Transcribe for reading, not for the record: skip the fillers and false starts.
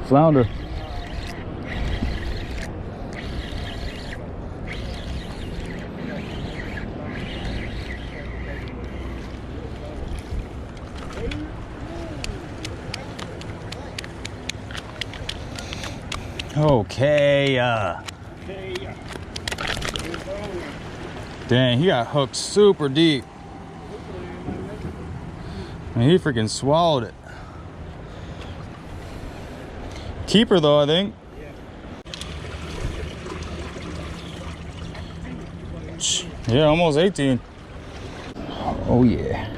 Flounder. Okay, dang, he got hooked super deep. And he freaking swallowed it. Keeper though, I think. Yeah, almost 18. Oh yeah.